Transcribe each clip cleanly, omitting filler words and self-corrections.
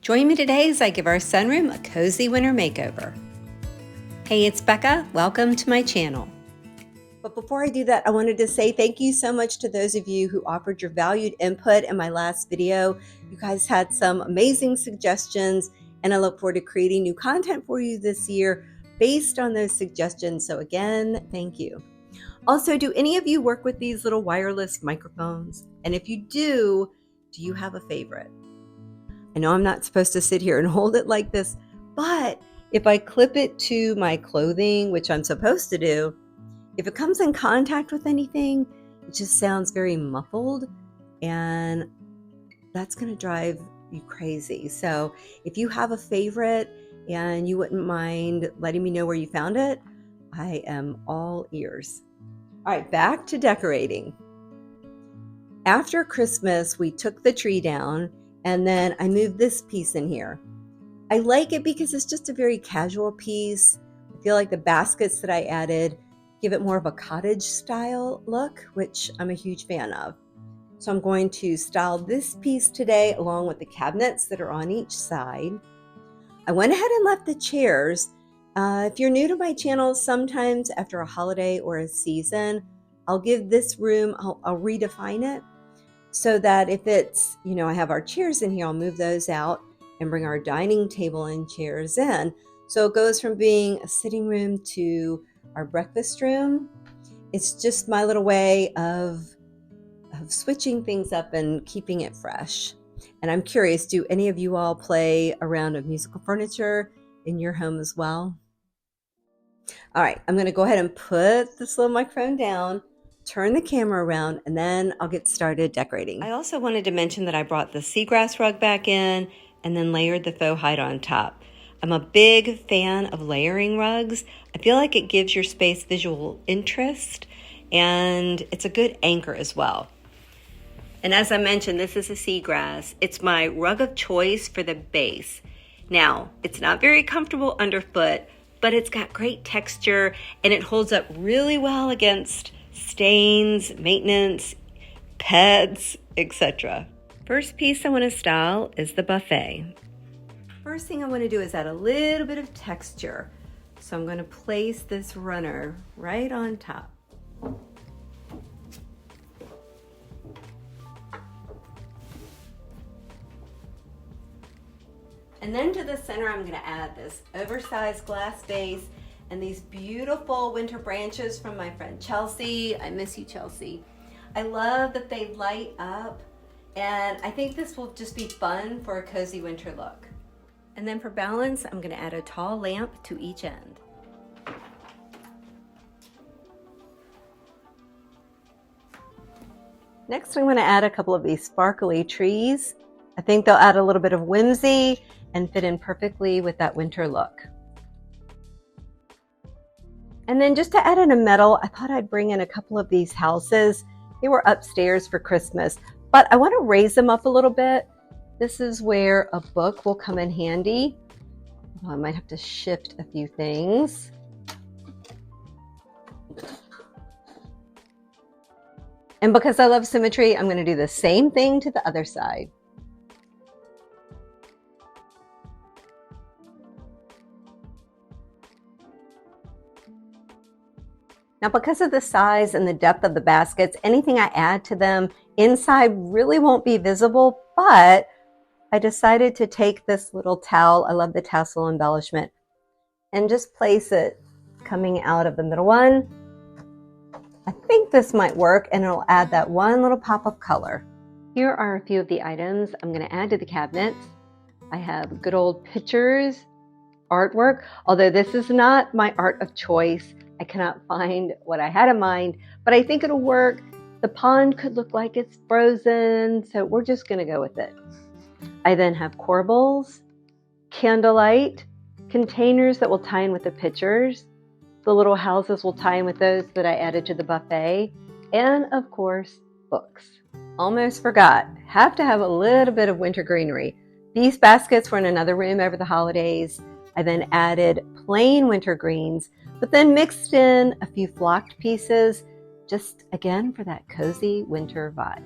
Join me today as I give our sunroom a cozy winter makeover. Hey, it's Becca. Welcome to my channel. But before I do that, I wanted to say thank you so much to those of you who offered your valued input in my last video. You guys had some amazing suggestions, and I look forward to creating new content for you this year based on those suggestions. So again, thank you. Also, do any of you work with these little wireless microphones? And if you do you have a favorite? I know I'm not supposed to sit here and hold it like this, but if I clip it to my clothing, which I'm supposed to do, if it comes in contact with anything, it just sounds very muffled, and that's going to drive you crazy. So if you have a favorite and you wouldn't mind letting me know where you found it, I am all ears. All right, back to decorating. After Christmas, we took the tree down, and then I moved this piece in here. I like it because it's just a very casual piece. I feel like the baskets that I added give it more of a cottage style look, which I'm a huge fan of. So I'm going to style this piece today along with the cabinets that are on each side. I went ahead and left the chairs. If you're new to my channel, sometimes after a holiday or a season, I'll give this room, I'll redefine it so that if it's, I have our chairs in here, I'll move those out and bring our dining table and chairs in. So it goes from being a sitting room to our breakfast room. It's just my little way of switching things up and keeping it fresh. And I'm curious, do any of you all play around with musical furniture in your home as well? All right, I'm going to go ahead and put this little microphone down, turn the camera around, and then I'll get started decorating. I also wanted to mention that I brought the seagrass rug back in and then layered the faux hide on top. I'm a big fan of layering rugs. I feel like it gives your space visual interest, and it's a good anchor as well. And as I mentioned, this is a seagrass. It's my rug of choice for the base. Now, it's not very comfortable underfoot, but it's got great texture and it holds up really well against stains, maintenance, pets, etc. First piece I want to style is the buffet. First thing I want to do is add a little bit of texture. So I'm going to place this runner right on top. And then to the center, I'm going to add this oversized glass vase and these beautiful winter branches from my friend Chelsea. I miss you, Chelsea. I love that they light up, and I think this will just be fun for a cozy winter look. And then for balance, I'm going to add a tall lamp to each end. Next, I'm going to add a couple of these sparkly trees. I think they'll add a little bit of whimsy and fit in perfectly with that winter look. And then just to add in a metal, I thought I'd bring in a couple of these houses. They were upstairs for Christmas, but I want to raise them up a little bit. This is where a book will come in handy. Well, I might have to shift a few things. And because I love symmetry, I'm going to do the same thing to the other side. Now, because of the size and the depth of the baskets, anything I add to them inside really won't be visible, but I decided to take this little towel, I love the tassel embellishment, and just place it coming out of the middle one. I think this might work, and it'll add that one little pop of color. Here are a few of the items I'm going to add to the cabinets. I have good old pictures, artwork, although this is not my art of choice. I cannot find what I had in mind, but I think it'll work. The pond could look like it's frozen, so we're just going to go with it. I then have corbels, candlelight, containers that will tie in with the pictures. The little houses will tie in with those that I added to the buffet, and of course, books. Almost forgot, have to have a little bit of winter greenery. These baskets were in another room over the holidays. I then added plain winter greens, but then mixed in a few flocked pieces, just again for that cozy winter vibe.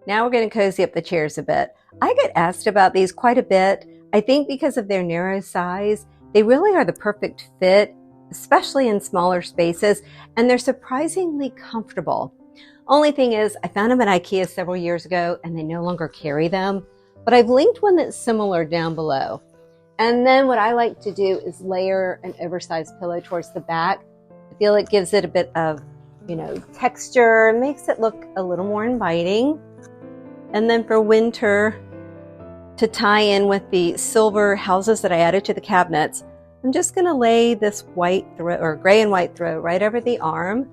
Now we're going to cozy up the chairs a bit. I get asked about these quite a bit. I think because of their narrow size, they really are the perfect fit, especially in smaller spaces, and they're surprisingly comfortable. Only thing is, I found them at IKEA several years ago and they no longer carry them, but I've linked one that's similar down below. And then what I like to do is layer an oversized pillow towards the back. I feel it gives it a bit of, texture, makes it look a little more inviting. And then for winter, to tie in with the silver houses that I added to the cabinets, I'm just going to lay this white throw or gray and white throw right over the arm.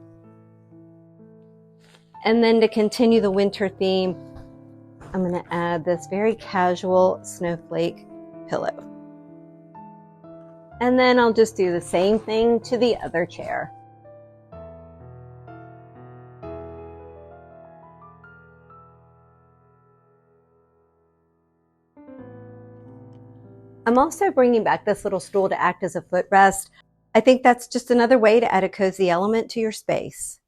And then to continue the winter theme, I'm going to add this very casual snowflake pillow. And then I'll just do the same thing to the other chair. I'm also bringing back this little stool to act as a footrest. I think that's just another way to add a cozy element to your space.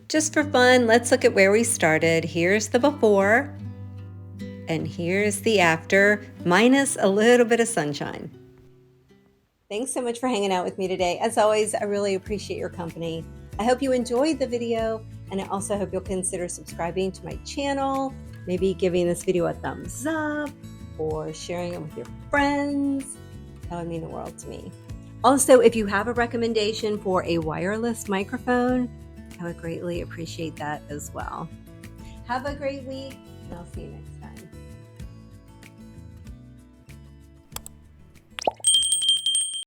Just for fun, let's look at where we started. Here's the before, and here's the after, minus a little bit of sunshine. Thanks so much for hanging out with me today. As always, I really appreciate your company. I hope you enjoyed the video, and I also hope you'll consider subscribing to my channel, maybe giving this video a thumbs up, or sharing it with your friends. That would mean the world to me. Also, if you have a recommendation for a wireless microphone, I would greatly appreciate that as well. Have a great week, and I'll see you next time.